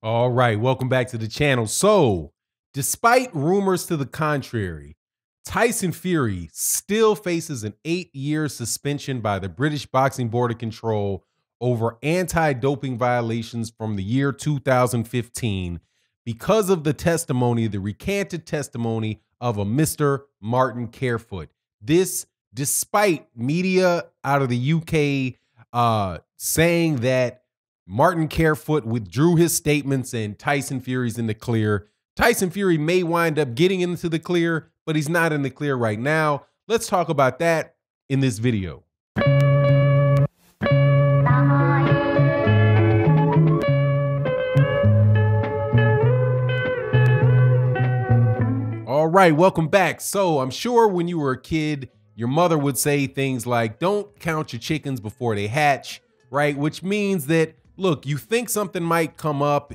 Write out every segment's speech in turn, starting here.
All right, welcome back to the channel. So, despite rumors to the contrary, Tyson Fury still faces an 8-year suspension by the British Boxing Board of Control over anti-doping violations from the year 2015 because of the recanted testimony of a Mr. Martin Carefoot. This, despite media out of the UK saying that Martin Carefoot withdrew his statements and Tyson Fury's in the clear. Tyson Fury may wind up getting into the clear, but he's not in the clear right now. Let's talk about that in this video. All right, welcome back. So I'm sure when you were a kid, your mother would say things like, don't count your chickens before they hatch, right? Which means that, look, you think something might come up,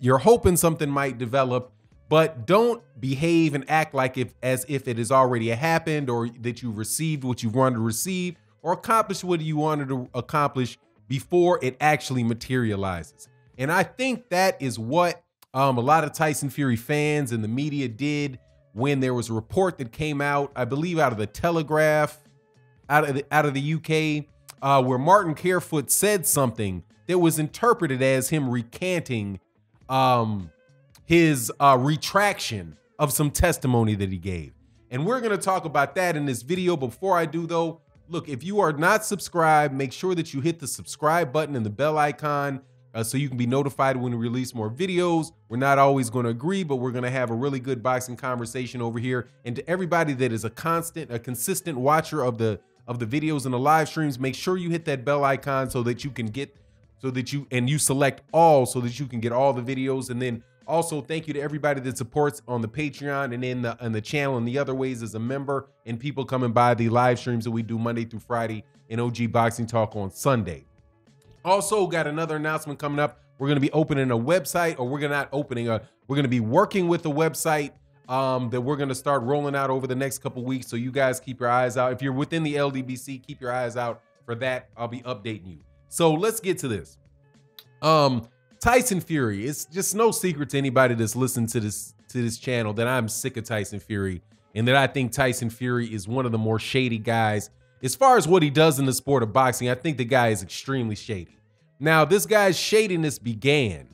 you're hoping something might develop, but don't behave and act like as if it has already happened, or that you received what you wanted to receive, or accomplished what you wanted to accomplish before it actually materializes. And I think that is what a lot of Tyson Fury fans and the media did when there was a report that came out, I believe out of the Telegraph, out of the UK, where Martin Carefoot said something that was interpreted as him recanting his retraction of some testimony that he gave. And we're going to talk about that in this video. Before I do, though, look, if you are not subscribed, make sure that you hit the subscribe button and the bell icon so you can be notified when we release more videos. We're not always going to agree, but we're going to have a really good boxing conversation over here. And to everybody that is a consistent watcher of the videos and the live streams, make sure you hit that bell icon so that you can get you select all so that you can get all the videos. And then also thank you to everybody that supports on the Patreon and in the channel and the other ways as a member, and people coming by the live streams that we do Monday through Friday and OG Boxing Talk on Sunday. Also got another announcement coming up. We're going to be opening a website, or we're going to be working with a website that we're going to start rolling out over the next couple weeks. So you guys keep your eyes out. If you're within the LDBC, keep your eyes out for that. I'll be updating you. So let's get to this. Tyson Fury, it's just no secret to anybody that's listened to this channel that I'm sick of Tyson Fury, and that I think Tyson Fury is one of the more shady guys. As far as what he does in the sport of boxing, I think the guy is extremely shady. Now, this guy's shadiness began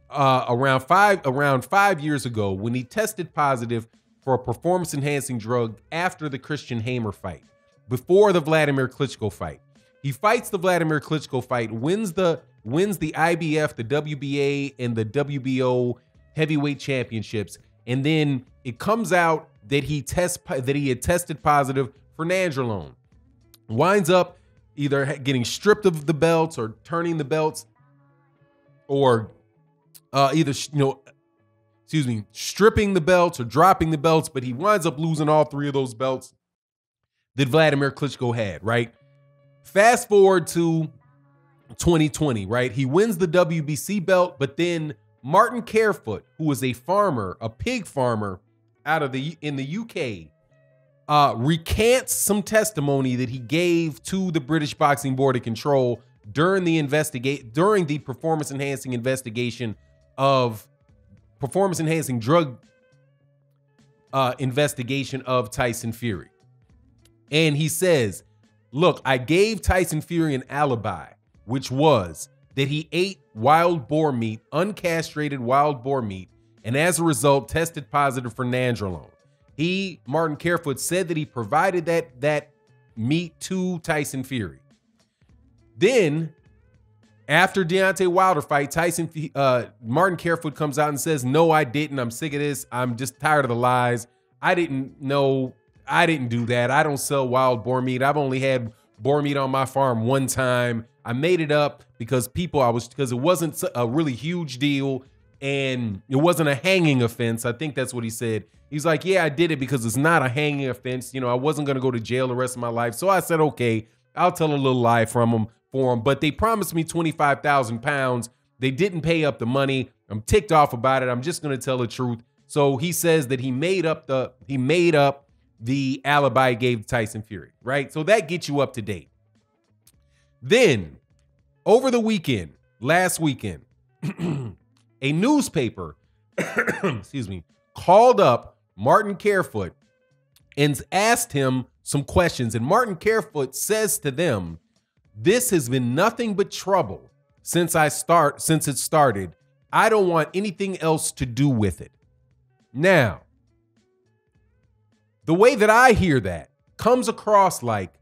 around five years ago when he tested positive for a performance-enhancing drug after the Christian Hamer fight, before the Vladimir Klitschko fight. He fights the Vladimir Klitschko fight, wins the IBF, the WBA, and the WBO heavyweight championships, and then it comes out that he had tested positive for nandrolone. Winds up either getting stripped of the belts or turning the belts, or stripping the belts or dropping the belts, but he winds up losing all three of those belts that Vladimir Klitschko had, right? Fast forward to 2020, right? He wins the WBC belt, but then Martin Carefoot, who was a farmer, a pig farmer in the UK, recants some testimony that he gave to the British Boxing Board of Control during the performance-enhancing investigation of performance-enhancing drug investigation of Tyson Fury. And he says, look, I gave Tyson Fury an alibi, which was that he ate wild boar meat, uncastrated wild boar meat, and as a result tested positive for nandrolone. Martin Carefoot, said that he provided that meat to Tyson Fury. Then, after Deontay Wilder fight, Martin Carefoot comes out and says, no, I didn't. I'm sick of this. I'm just tired of the lies. I didn't do that. I don't sell wild boar meat. I've only had boar meat on my farm one time. I made it up because it wasn't a really huge deal and it wasn't a hanging offense. I think that's what he said. He's like, yeah, I did it because it's not a hanging offense. You know, I wasn't going to go to jail the rest of my life. So I said, okay, I'll tell a little lie for him. But they promised me 25,000 pounds. They didn't pay up the money. I'm ticked off about it. I'm just going to tell the truth. So he says that he made up the alibi he gave Tyson Fury, right? So that gets you up to date. Then over the weekend, last weekend, a newspaper, excuse me, called up Martin Carefoot and asked him some questions. And Martin Carefoot says to them, "This has been nothing but trouble since it started. I don't want anything else to do with it." Now, the way that I hear that comes across like,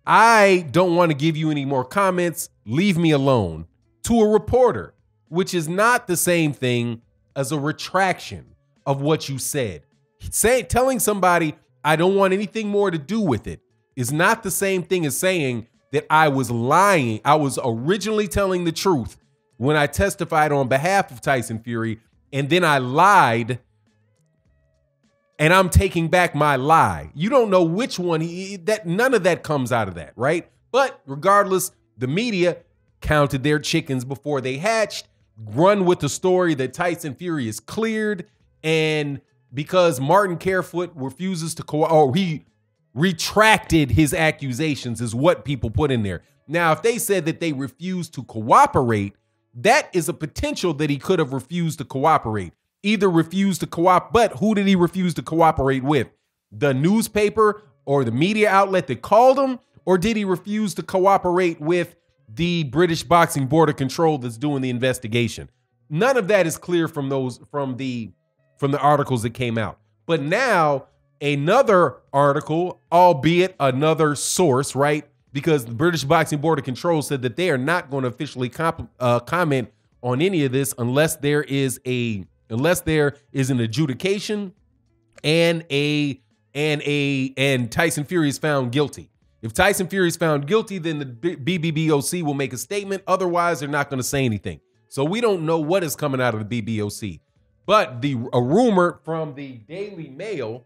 I don't want to give you any more comments, leave me alone, to a reporter, which is not the same thing as a retraction of what you said. Telling somebody, I don't want anything more to do with it, is not the same thing as saying that I was lying. I was originally telling the truth when I testified on behalf of Tyson Fury, and then I lied, and I'm taking back my lie. You don't know which one. None of that comes out of that, right? But regardless, the media counted their chickens before they hatched, run with the story that Tyson Fury is cleared, and because Martin Carefoot refuses to he retracted his accusations is what people put in there. Now, if they said that they refused to cooperate, that is a potential that he could have refused to cooperate. Either refused to cooperate, but who did he refuse to cooperate with? The newspaper or the media outlet that called him? Or did he refuse to cooperate with the British Boxing Board of Control that's doing the investigation? None of that is clear from the articles that came out. But now another article, albeit another source, right? Because the British Boxing Board of Control said that they are not going to officially comment on any of this unless there is an adjudication and Tyson Fury is found guilty. If Tyson Fury is found guilty, then the Bbboc will make a statement. Otherwise, they're not going to say anything. So we don't know what is coming out of the Bbboc. But a rumor from the Daily Mail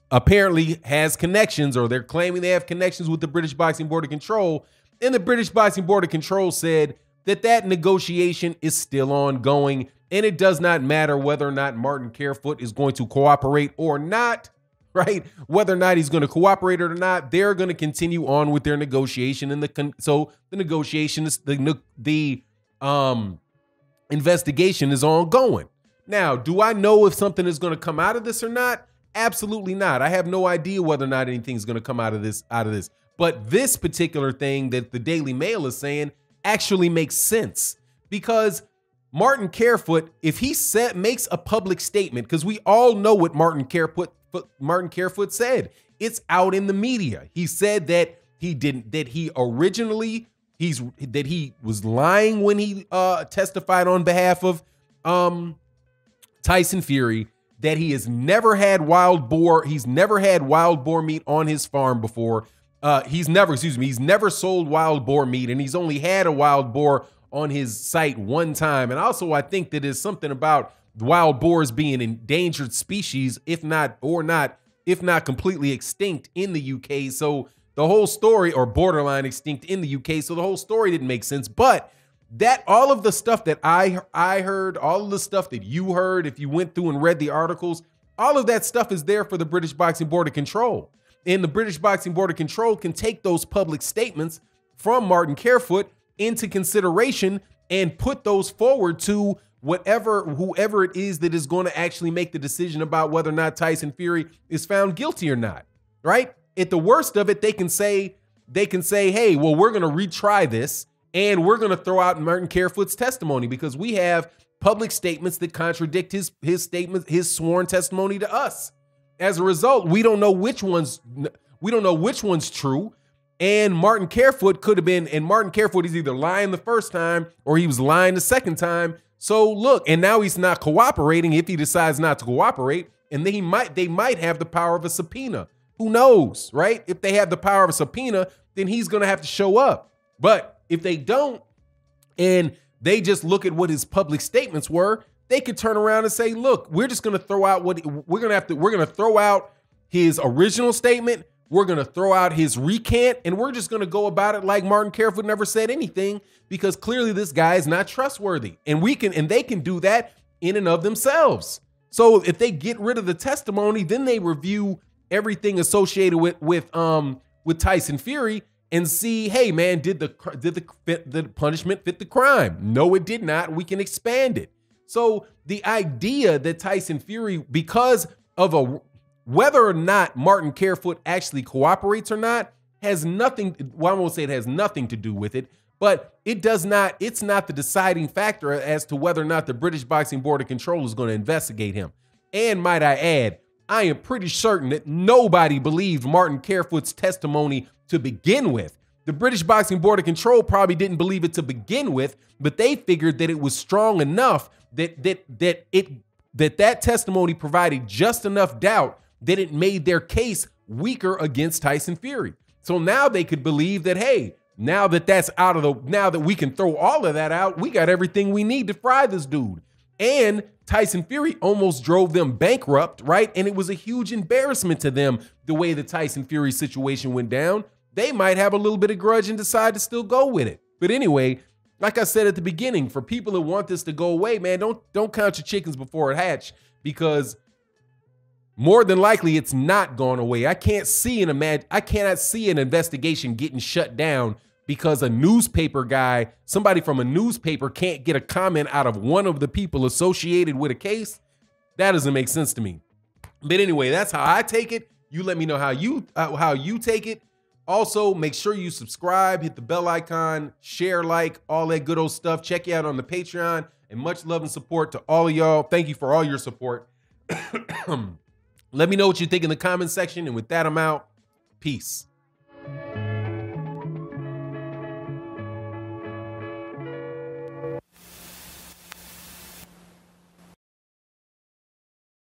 apparently has connections, or they're claiming they have connections with the British Boxing Board of Control. And the British Boxing Board of Control said that negotiation is still ongoing. And it does not matter whether or not Martin Carefoot is going to cooperate or not, right? Whether or not he's going to cooperate or not, they're going to continue on with their negotiation. And so the negotiation is the investigation is ongoing. Now, do I know if something is going to come out of this or not? Absolutely not. I have no idea whether or not anything's going to come out of this. But this particular thing that the Daily Mail is saying actually makes sense, because Martin Carefoot, if he makes a public statement, because we all know what Martin Carefoot said, it's out in the media. He said that he was lying when he testified on behalf of Tyson Fury, that he has never had wild boar. He's never had wild boar meat on his farm before. He's never sold wild boar meat, and he's only had a wild boar on his site one time. And also, I think that there's something about wild boars being endangered species, if not completely extinct in the UK. So the whole story, or borderline extinct in the UK. So the whole story didn't make sense. But that all of the stuff that I heard, all of the stuff that you heard, if you went through and read the articles, all of that stuff is there for the British Boxing Board of Control. And the British Boxing Board of Control can take those public statements from Martin Carefoot into consideration and put those forward to whoever it is that is going to actually make the decision about whether or not Tyson Fury is found guilty or not, right? At the worst of it, they can say, hey, well, we're going to retry this, and we're going to throw out Martin Carefoot's testimony because we have public statements that contradict his sworn testimony to us. As a result, we don't know which one's true. And Martin Carefoot is either lying the first time or he was lying the second time. So look, and now he's not cooperating if he decides not to cooperate. And then they might have the power of a subpoena. Who knows, right? If they have the power of a subpoena, then he's going to have to show up. But if they don't, and they just look at what his public statements were, they could turn around and say, look, we're just going to throw out we're going to throw out his original statement. We're going to throw out his recant, and we're just going to go about it like Martin Carefoot never said anything, because clearly this guy is not trustworthy. And they can do that in and of themselves. So if they get rid of the testimony, then they review everything associated with Tyson Fury and see, hey man, did the punishment fit the crime? No, it did not. We can expand it. So the idea that Tyson Fury, because of whether or not Martin Carefoot actually cooperates or not, has nothing, well, I won't say it has nothing to do with it, but it's not the deciding factor as to whether or not the British Boxing Board of Control is going to investigate him. And might I add, I am pretty certain that nobody believed Martin Carefoot's testimony to begin with. The British Boxing Board of Control probably didn't believe it to begin with, but they figured that it was strong enough that testimony provided just enough doubt that it made their case weaker against Tyson Fury. So now they could believe that, hey, now that we can throw all of that out, we got everything we need to fry this dude. And Tyson Fury almost drove them bankrupt, right? And it was a huge embarrassment to them the way the Tyson Fury situation went down. They might have a little bit of grudge and decide to still go with it. But anyway, like I said at the beginning, for people that want this to go away, man, don't count your chickens before it hatch, because more than likely it's not going away. I cannot see an investigation getting shut down because a newspaper guy, somebody from a newspaper, can't get a comment out of one of the people associated with a case. That doesn't make sense to me. But anyway, that's how I take it. You let me know how you take it. Also, make sure you subscribe, hit the bell icon, share, like, all that good old stuff. Check you out on the Patreon, and much love and support to all of y'all. Thank you for all your support. Let me know what you think in the comment section. And with that, I'm out. Peace.